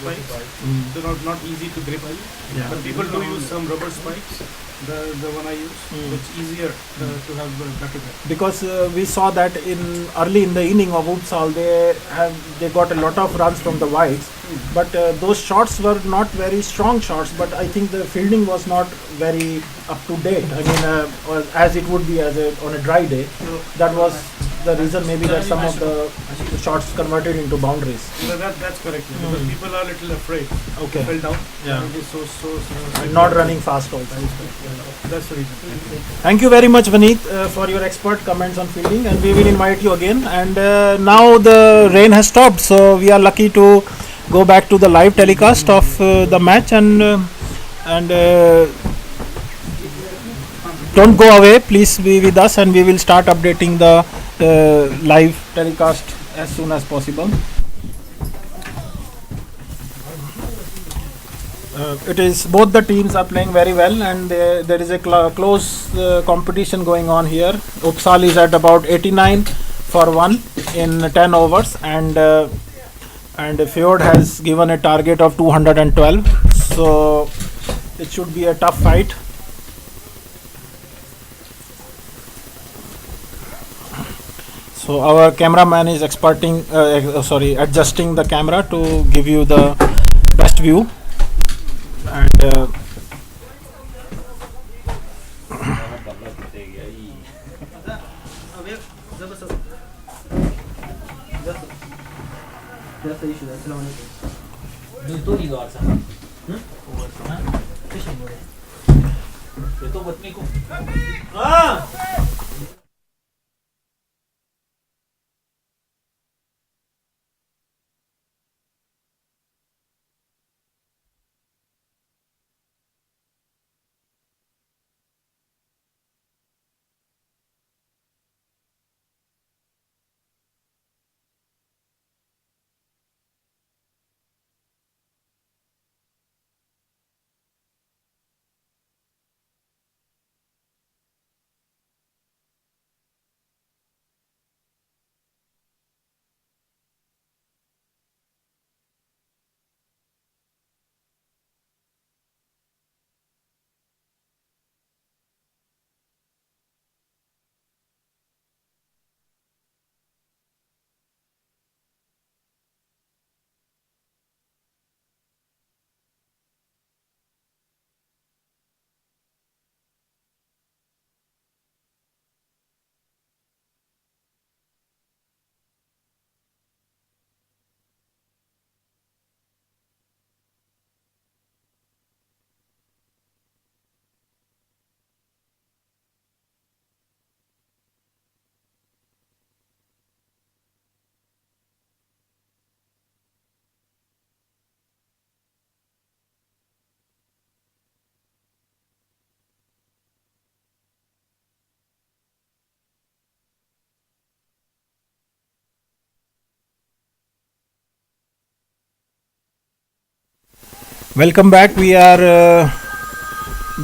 spikes. They're not easy to grip. Yeah. But people do use some rubber spikes. The one I use, it's easier to have better grip. Because we saw that early in the inning of Oppsal, they got a lot of runs from the wides, but those shots were not very strong shots. But I think the fielding was not very up to date. I mean, as it would be on a dry day. That was the reason maybe that some of the shots converted into boundaries. That's correct. Because people are a little afraid. Okay. Fell down. Yeah. It is so And not running fast also. That's the reason. Thank you very much, Vaneet, for your expert comments on fielding, and we will invite you again. And now the rain has stopped, so we are lucky to go back to the live telecast of the match. And don't go away, please be with us, and we will start updating the live telecast as soon as possible. It is both the teams are playing very well, and there is a close competition going on here. Oppsal is at about 89 for 1 in 10 overs, and Fjord has given a target of 212. So it should be a tough fight. So our cameraman is adjusting the camera to give you the best view. And welcome back. We are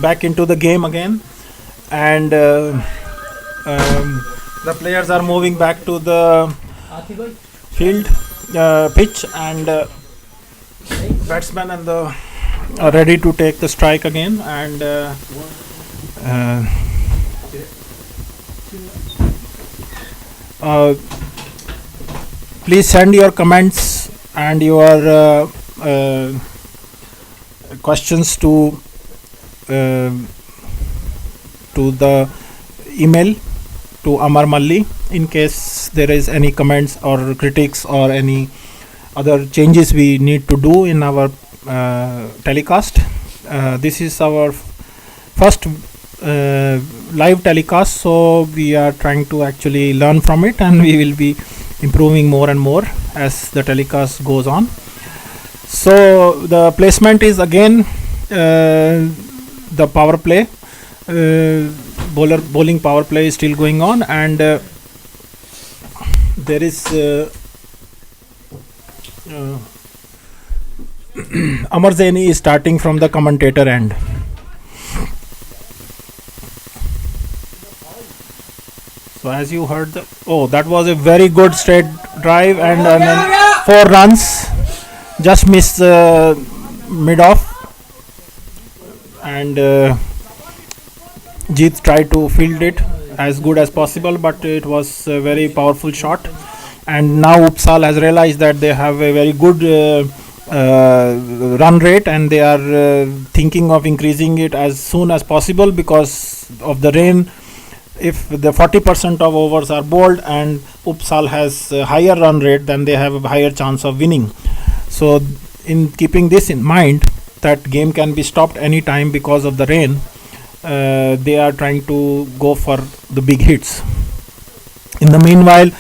back into the game again, and the players are moving back to the field pitch, and batsmen are ready to take the strike again. And please send your comments and your questions to the email to Amar Malli in case there is any comments or critics or any other changes we need to do in our telecast. This is our first live telecast, so we are trying to actually learn from it, and we will be improving more and more as the telecast goes on. So the placement is again the power play, bowling power play is still going on, and there is Amar Zaini is starting from the commentator end. So as you heard, that was a very good straight drive, and 4 runs. just missed mid off, and Jeet tried to field it as good as possible, but it was a very powerful shot. And now Uppsal has realized that they have a very good run rate, and they are thinking of increasing it as soon as possible because of the rain. If the 40% of overs are bowled and Uppsal has a higher run rate, then they have a higher chance of winning. So in keeping this in mind, that game can be stopped anytime because of the rain, they are trying to go for the big hits. In the meanwhile,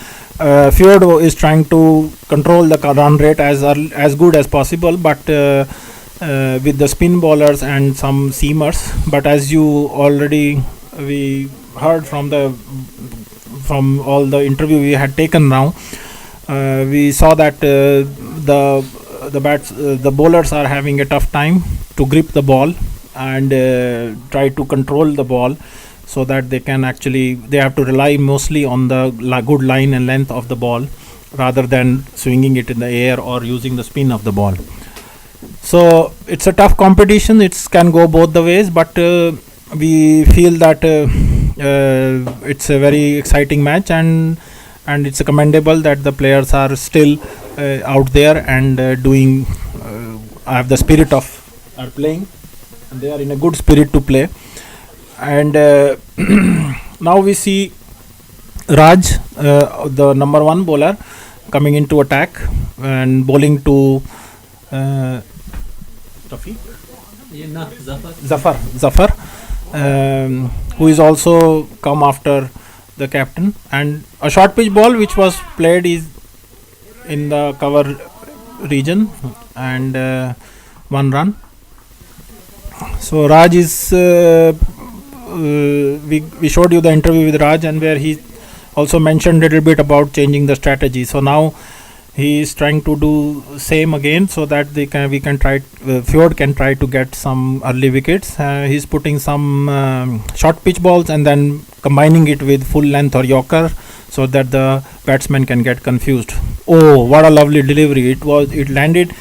Fjord is trying to control the run rate as good as possible, but with the spin bowlers and some seamers. But as you already we heard from all the interview we had taken now, we saw that the bowlers are having a tough time to grip the ball and try to control the ball, so that they have to rely mostly on the good line and length of the ball rather than swinging it in the air or using the spin of the ball. So it's a tough competition. It can go both the ways, but we feel that it's a very exciting match, and it's commendable that the players are still out there and have the spirit of are playing, and they are in a good spirit to play. And now we see Raj, the number one bowler, coming into attack and bowling to Zafar, who is also come after the captain, and a short pitch ball which was played is in the cover region, and 1 run. So Raj is we showed you the interview with Raj, and where he also mentioned a little bit about changing the strategy. So now he is trying to do same again, so that Fjord can try to get some early wickets. He's putting some short pitch balls and then combining it with full length or yorker, so that the batsman can get confused. Oh, what a lovely delivery! It landed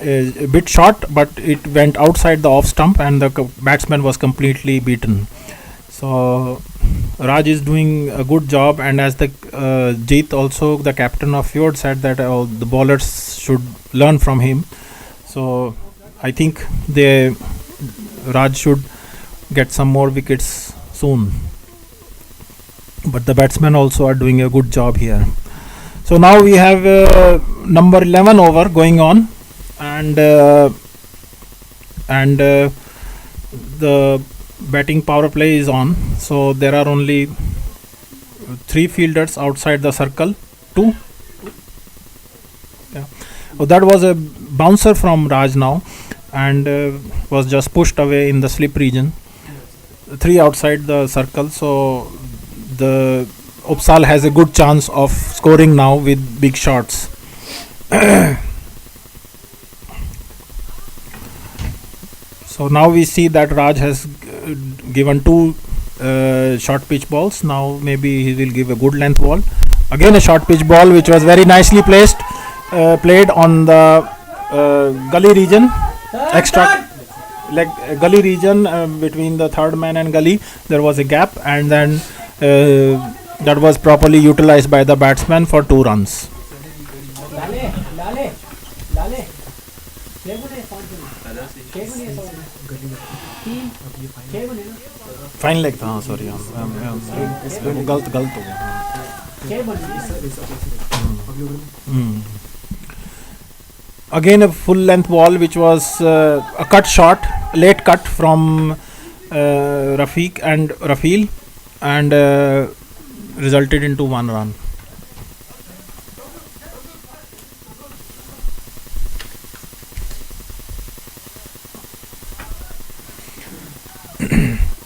a bit short, but it went outside the off stump, and the batsman was completely beaten. So Raj is doing a good job, and as the Jeet, also the captain of Fjord, said that the bowlers should learn from him. So I think Raj should get some more wickets soon. But the batsmen also are doing a good job here. So now we have number 11 over going on, and the batting power play is on. So there are only 3 fielders outside the circle. 2. Yeah. Oh, that was a bouncer from Raj now, and was just pushed away in the slip region. 3 outside the circle. So the Oppsal has a good chance of scoring now with big shots. So now we see that Raj has given 2 short pitch balls. Now maybe he will give a good length ball. Again a short pitch ball which was very nicely played on the gully region, gully region, between the third man and gully. There was a gap, and then that was properly utilized by the batsman for 2 runs. Fine leg था. हाँ sorry, वो गलत हो गया. Again a full length ball which was a cut shot, late cut from Rafiq and resulted into 1 run.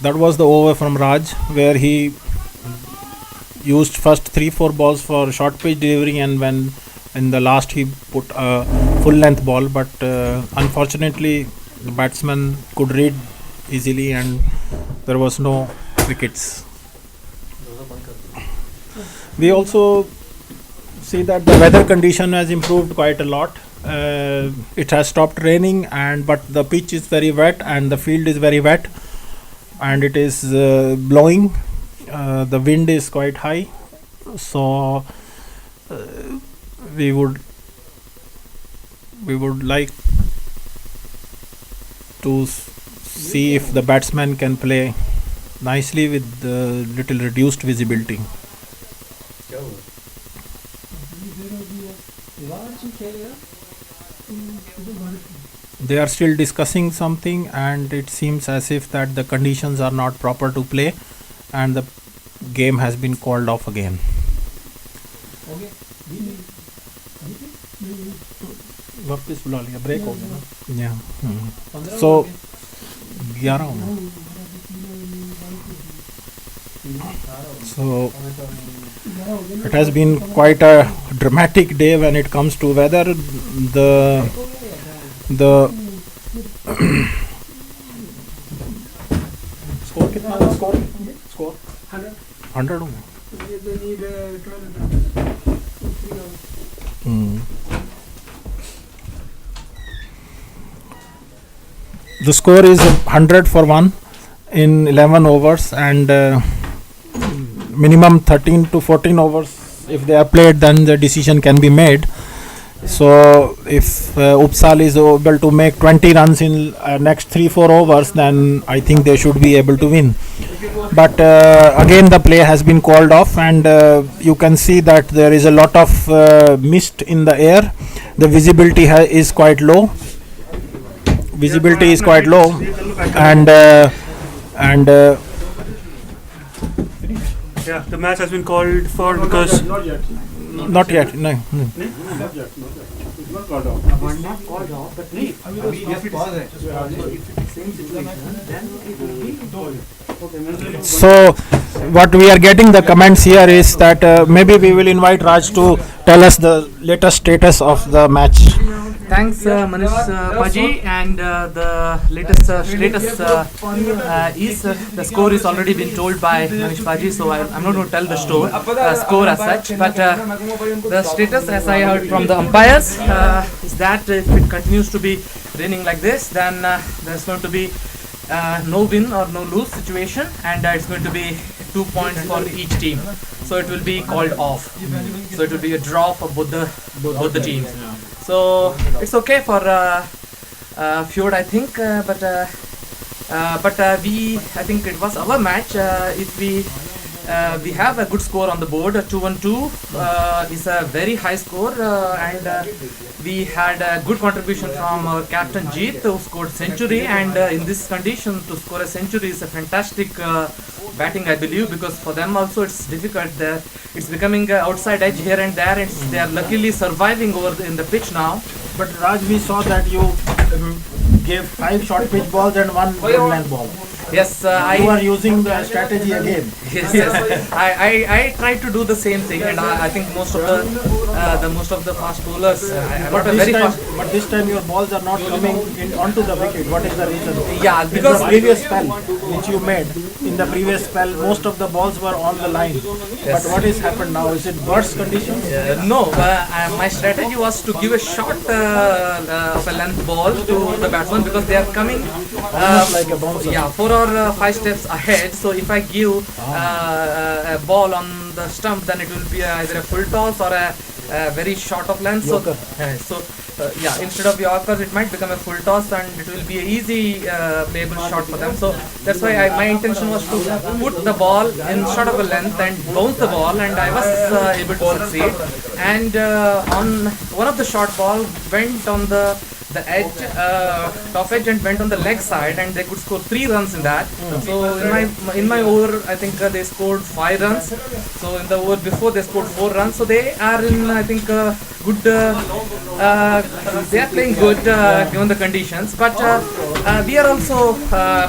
That was the over from Raj, where he used first 3-4 balls for short pitch delivery, and when in the last he put a full length ball, but unfortunately the batsman could read easily and there was no wickets. We also see that the weather condition has improved quite a lot. it has stopped raining, and but the pitch is very wet and the field is very wet, and it is blowing. The wind is quite high, so we would like to see if the batsman can play nicely with little reduced visibility. They are still discussing something, and it seems as if that the conditions are not proper to play, and the game has been called off again. वापस बुला लिया, break हो गया ना. Yeah. So 11 हो गया. So it has been quite a dramatic day when it comes to weather. The score कितना है? Score 100 हो गया. The score is 100 for 1 in 11 overs, and minimum 13 to 14 overs if they are played, then the decision can be made. So if Oppsal is able to make 20 runs in next 3-4 overs, then I think they should be able to win. But again the play has been called off, and you can see that there is a lot of mist in the air. The visibility is quite low. And yeah, the match has been called for because not yet. No. So what we are getting the comments here is that maybe we will invite Raj to tell us the latest status of the match. Thanks, Manish Paji, and the latest status is the score is already been told by Manish Paji, so I'm not going to tell the score as such, but the status, as I heard from the umpires, is that if it continues to be raining like this, then there's going to be no win or no lose situation, and it's going to be 2 points for each team. So it will be called off. So it will be a draw for both the teams. So it's okay for Fjord, I think, but I think it was our match. If we have a good score on the board, 2-1-2 is a very high score, and we had a good contribution from our captain Jeet, who scored century, and in this condition to score a century is a fantastic batting, I believe, because for them also it's difficult. It's becoming an outside edge here and there, and they are luckily surviving in the pitch now. But Raj, we saw that you gave 5 short pitch balls and 1 good length ball. Yes, you are using the strategy again. Yes. I tried to do the same thing, and I think most of the fast bowlers. But this time your balls are not coming onto the wicket. What is the reason? Yeah, because in the previous spell which you made, in the previous spell, most of the balls were on the line. Yes. But what has happened now? Is it worse conditions? No, my strategy was to give a short of a length ball to the batsman, because they are coming like a bouncer. Yeah, 4 or 5 steps ahead. So if I give a ball on the stump, then it will be either a full toss or a very short of length. Yorker. Yeah, instead of Yorkers, it might become a full toss, and it will be an easy playable shot for them. So that's why my intention was to put the ball in short of a length and bounce the ball, and I was able to succeed. And on one of the short ball went on the edge, top edge, and went on the leg side, and they could score 3 runs in that. So in my over, I think they scored 5 runs. So in the over before, they scored 4 runs. So they are in, I think, good. They are playing good given the conditions. But we are also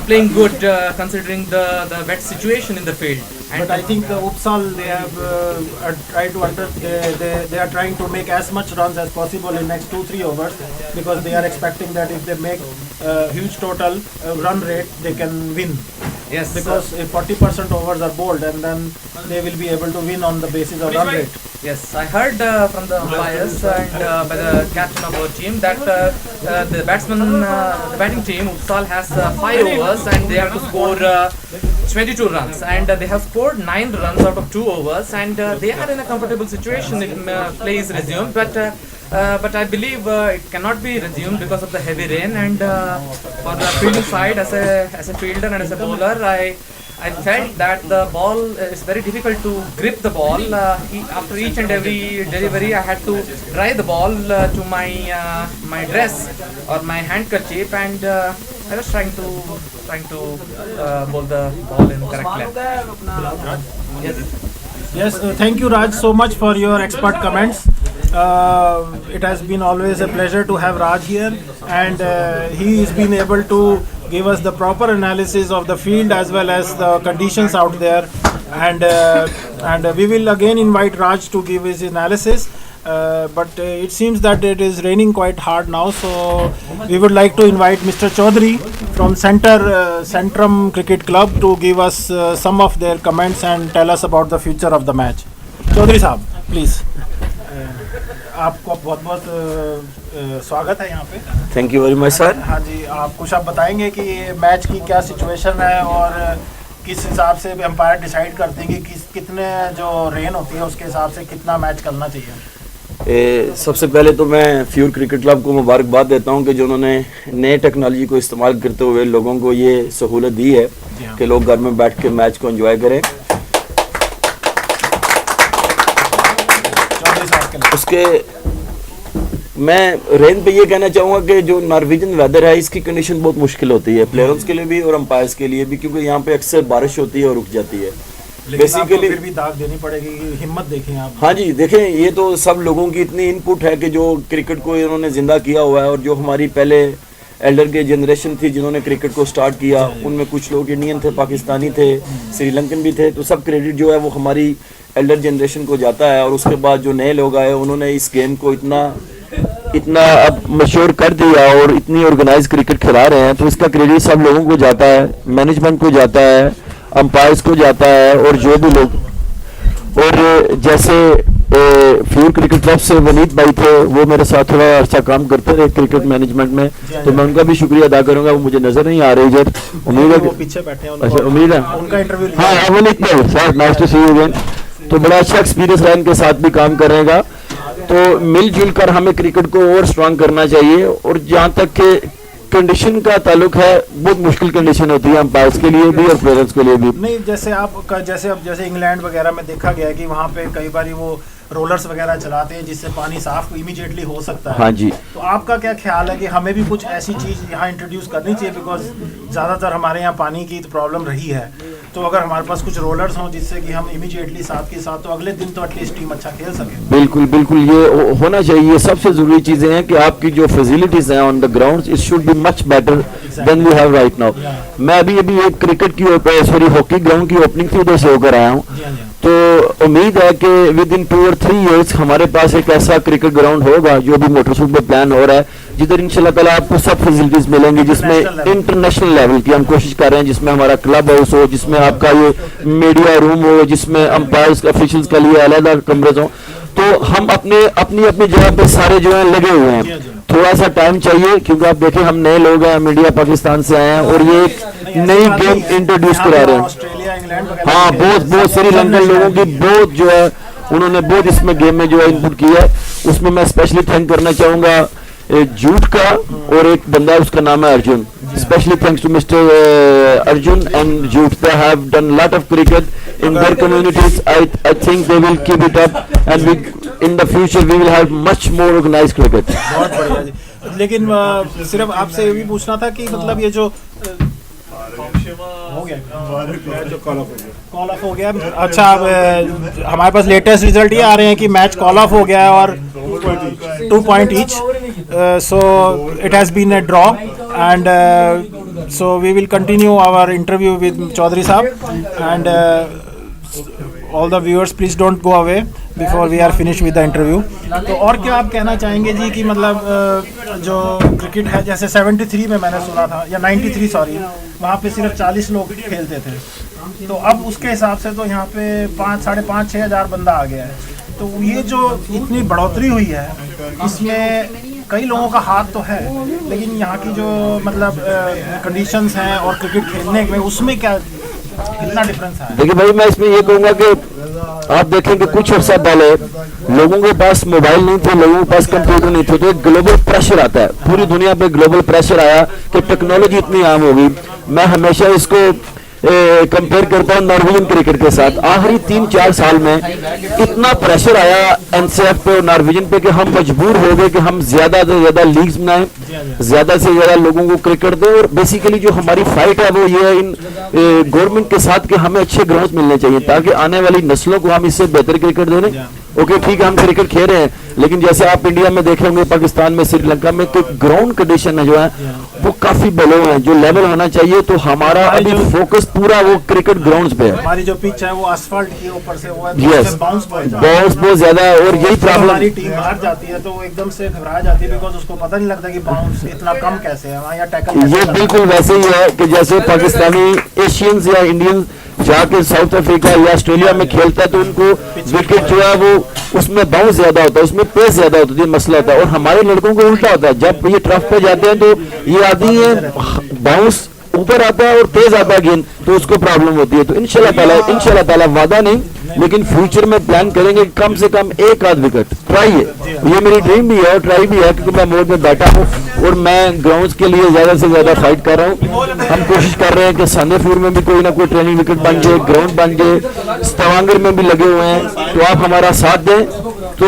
playing good considering the wet situation in the field. But I think the Oppsal, they have they are trying to make as much runs as possible in next 2-3 overs, because they are expecting that if they make huge total run rate, they can win. Yes. Because if 40% overs are bowled, and then they will be able to win on the basis of run rate. Yes, I heard from the umpires and by the captain of our team that the batting team Oppsal has 5 overs and they have to score 22 runs, and they have scored 9 runs out of 2 overs, and they are in a comfortable situation if play is resumed. But I believe it cannot be resumed because of the heavy rain, and for the fielding side, as a fielder and as a bowler, I felt that the ball is very difficult to grip the ball. After each and every delivery, I had to dry the ball to my dress or my handkerchief, and I was trying to bowl the ball in correct length. Yes. Yes, thank you Raj so much for your expert comments. It has been always a pleasure to have Raj here, and he has been able to give us the proper analysis of the field as well as the conditions out there, and we will again invite Raj to give his analysis. But it seems that it is raining quite hard now, so we would like to invite Mr. Chaudhary from Centrum Cricket Club to give us some of their comments and tell us about the future of the match. Chaudhary साहब, please. आपको बहुत बहुत स्वागत है यहाँ पे. Thank you very much sir. हाँ जी, आप कुछ बताएंगे कि ये मैच की क्या सिचुएशन है और किस हिसाब से एम्पायर डिसाइड करते हैं कि कितने जो रेन होती है उसके हिसाब से कितना मैच करना चाहिए. सबसे पहले तो मैं फ्यूर क्रिकेट क्लब को मुबारकबाद देता हूं कि जो उन्होंने नए टेक्नोलॉजी को इस्तेमाल करते हुए लोगों को ये सहूलत दी है कि लोग घर में बैठ के मैच को एंजॉय करें. उसके मैं रेन पे ये कहना चाहूँगा कि जो नॉर्वेजियन वेदर है इसकी कंडीशन बहुत मुश्किल होती है प्लेयर्स के लिए भी और अंपायर्स के लिए भी, क्योंकि यहाँ पे अक्सर बारिश होती है और रुक जाती है. बेसिकली फिर भी दाग देनी पड़ेगी, हिम्मत देखें आप. हाँ जी, देखें ये तो सब लोगों की इतनी इनपुट है कि जो क्रिकेट को इन्होंने जिंदा किया हुआ है, और जो हमारी पहले एल्डर के जनरेशन थी जिन्होंने क्रिकेट को स्टार्ट किया, उनमें कुछ लोग इंडियन थे, पाकिस्तानी थे, श्रीलंकन भी थे, तो सब क्रेडिट जो है वो हमारी एल्डर जनरेशन को जाता है. और उसके बाद जो नए लोग आए उन्होंने इस गेम को इतना अब मशहूर कर दिया और इतनी ऑर्गेनाइज क्रिकेट खिला रहे हैं, तो इसका क्रेडिट सब लोगों को जाता है, मैनेजमेंट को जाता है, अंपायर्स को जाता है, और जो भी लोग. और जैसे फ्यूर क्रिकेट क्लब से वनीत भाई थे, वो मेरे साथ थोड़ा अच्छा काम करते रहे क्रिकेट मैनेजमेंट में, तो मैं उनका भी शुक्रिया अदा करूंगा. वो मुझे नजर नहीं आ रहे इधर, उम्मीद है वो पीछे बैठे हैं. अच्छा, उम्मीद है उनका इंटरव्यू. हाँ, वनीत भाई sir, nice to see you again. तो बड़ा अच्छा एक्सपीरियंस रहा इनके साथ भी काम करेगा, तो मिलजुल कर हमें क्रिकेट को और स्ट्रांग करना चाहिए. और जहाँ तक के कंडीशन का ताल्लुक है, बहुत मुश्किल कंडीशन होती है अंपायर्स के लिए भी और प्लेयर्स के लिए भी. नहीं, जैसे इंग्लैंड वगैरह में देखा गया है कि वहाँ पे कई बार वो रोलर्स वगैरह चलाते हैं जिससे पानी साफ इमीडिएटली हो सकता है. हाँ जी. तो आपका क्या ख्याल है कि हमें भी कुछ ऐसी चीज़ यहाँ इंट्रोड्यूस करनी चाहिए, बिकॉज ज़्यादातर हमारे यहाँ पानी की तो प्रॉब्लम रही है, तो अगर हमारे पास कुछ रोलर्स हों जिससे कि हम इमीडिएटली साथ के साथ तो अगले दिन तो एटलीस्ट टीम अच्छा खेल सके. बिल्कुल बिल्कुल, ये होना चाहिए. सबसे ज़रूरी चीज़ें हैं कि आपकी जो फैसिलिटीज़ हैं on the ground, it should be much better than we have right now. मैं अभी एक क्रिकेट की हॉकी ग्राउंड की ओपनिंग थी, उधर से होकर आया हूँ, तो उम्मीद है कि विद इन 2 और 3 इयर्स हमारे पास एक ऐसा क्रिकेट ग्राउंड होगा जो भी मोटरसूट पे प्लान हो रहा है, जिधर इंशाल्लाह ताला आपको सब फैसिलिटीज मिलेंगी, जिसमें इंटरनेशनल लेवल की हम कोशिश कर रहे हैं, जिसमें हमारा क्लब हाउस हो, जिसमें आपका ये मीडिया रूम हो, जिसमें अंपायर्स ऑफिशियल्स के लिए अलग कमरे हो. तो हम अपनी जगह पे सारे जो है लगे हुए हैं. थोड़ा सा टाइम चाहिए, क्योंकि आप देखें हम नए लोग हैं, मीडिया पाकिस्तान से आए हैं और ये एक नई गेम इंट्रोड्यूस करा रहे हैं. हाँ, बहुत श्रीलंकन लोगों की बहुत जो है उन्होंने बहुत इसमें गेम में जो है इनपुट किया है. उसमें मैं स्पेशली थैंक करना चाहूँगा जूट का, और एक बंदा उसका नाम है Arjun. Especially thanks to Mr. Arjun and Jute. They have done a lot of cricket in their communities. I think they will keep it up, and in the future we will have much more organized cricket. बहुत बढ़िया जी. लेकिन सिर्फ आपसे ये भी पूछना था कि मतलब ये जो हो गया जो कॉल ऑफ हो गया. अच्छा, अब हमारे पास लेटेस्ट रिजल्ट ये आ रहे हैं कि मैच कॉल ऑफ हो गया है और 2 point each, so it has been a draw, and so we will continue our interview with Chaudhary Saab, and all the viewers please don't go away. Before we are finish with the interview. तो और क्या आप कहना चाहेंगे जी कि मतलब जो cricket है, जैसे 73 में मैंने सुना था, या 93 सॉरी, वहाँ पे सिर्फ 40 लोग खेलते थे, तो अब उसके हिसाब से तो यहाँ पे 5,500-6 हज़ार बंदा आ गया है। तो ये जो इतनी बढ़ोतरी हुई है, इसमें कई लोगों का हाथ तो है, लेकिन यहाँ की जो मतलब कंडीशंस हैं और क्रिकेट खेलने में, उसमें क्या कितना डिफरेंस है? देखिए भाई, मैं इसमें ये कहूँगा कि आप देखें कि कुछ अर्सा पहले लोगों के पास मोबाइल नहीं थे, लोगों के पास कंप्यूटर नहीं थे, तो एक ग्लोबल प्रेशर आता है, पूरी दुनिया पे ग्लोबल प्रेशर आया कि टेक्नोलॉजी इतनी आम होगी। मैं हमेशा इसको कंपेयर करता हूँ नॉर्वेजियन क्रिकेट के साथ। आखिरी 3-4 साल में इतना प्रेशर आया एनसीएफ पे और नॉर्वेजियन पे कि हम मजबूर हो गए कि हम ज्यादा से ज्यादा लीग्स बनाएं, ज्यादा से ज्यादा लोगों को क्रिकेट दें। और बेसिकली जो हमारी फाइट है वो ये है इन गवर्नमेंट के साथ कि हमें अच्छे ग्राउंड मिलने चाहिए ताकि आने वाली नस्लों को हम इससे बेहतर क्रिकेट दे दें। ओके ठीक है, हम क्रिकेट खेल रहे हैं, लेकिन जैसे आप इंडिया में देखे होंगे, पाकिस्तान में, श्रीलंका में, तो ग्राउंड कंडीशन है जो है वो काफी बेलो है, जो लेवल होना चाहिए। तो हमारा अभी फोकस पूरा वो क्रिकेट ग्राउंड्स पे है। हमारी जो पिच है वो asphalt के ऊपर से वो है, यस, बाउंस बहुत ज्यादा है, और यही प्रॉब्लम। हमारी टीम बाहर जाती है तो वो एकदम से घबरा जाती है, बिकॉज उसको पता नहीं लगता कि बाउंस इतना कम कैसे है वहाँ, या टैकल ये बिल्कुल वैसे ही है कि जैसे पाकिस्तानी एशियंस या इंडियंस जाके साउथ अफ्रीका या ऑस्ट्रेलिया में खेलता है तो उनको विकेट जो है वो उसमें बाउंस ज्यादा होता है, उसमें पेस ज्यादा होता है, मसला होता है। और हमारे लड़कों को उल्टा होता है, जब ये ट्रफ पे जाते हैं तो ये आती है बाउंस ऊपर आता है और तेज आता है गेंद, तो उसको प्रॉब्लम होती है। तो इंशाल्लाह ताला वादा नहीं, लेकिन फ्यूचर में प्लान करेंगे कम से कम एक आध विकेट ट्राई है, ये मेरी ड्रीम भी है और ट्राई भी है, क्योंकि मैं मोड में बैठा हूँ और मैं ग्राउंड्स के लिए ज्यादा से ज्यादा फाइट कर रहा हूँ। हम कोशिश कर रहे हैं कि सानेपुर में भी कोई ना कोई ट्रेनिंग विकेट बन जाए, ग्राउंड बन जाए, stavanger में भी लगे हुए हैं। तो आप हमारा साथ दें तो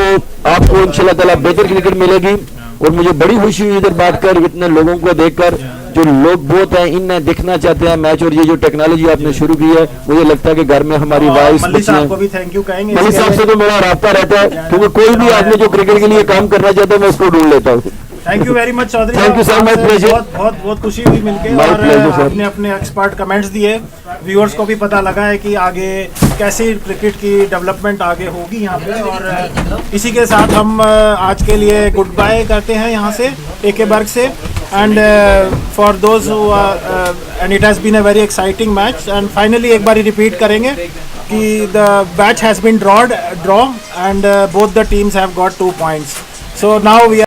आपको इंशाल्लाह ताला बेहतर क्रिकेट मिलेगी। और मुझे बड़ी खुशी हुई इधर बात कर, इतने लोगों को देखकर, जो लोग बहुत हैं इन्हें देखना चाहते हैं मैच। और ये जो टेक्नोलॉजी आपने शुरू की है, मुझे लगता है कि घर में हमारी वाइफ मल्लिक साहब को भी थैंक यू कहेंगे। मल्लिक साहब से तो मेरा राब्ता रहता है, क्योंकि कोई भी आदमी जो क्रिकेट के लिए काम करना चाहता है मैं उसको ढूंढ लेता हूँ। Thank you very much Chaudhary, thank you sir, my pleasure. बहुत खुशी हुई मिलके, My और pleasure, sir. आपने अपने एक्सपर्ट कमेंट्स दिए, व्यूअर्स को भी पता लगा है कि आगे कैसी क्रिकेट की डेवलपमेंट आगे होगी यहाँ पे। और इसी के साथ हम आज के लिए गुड बाय करते हैं यहाँ से AK-बर्ग से। And for those and it has been a very exciting match. And finally एक बार रिपीट करेंगे कि the match has been draw and both the teams have got 2 points. So now we are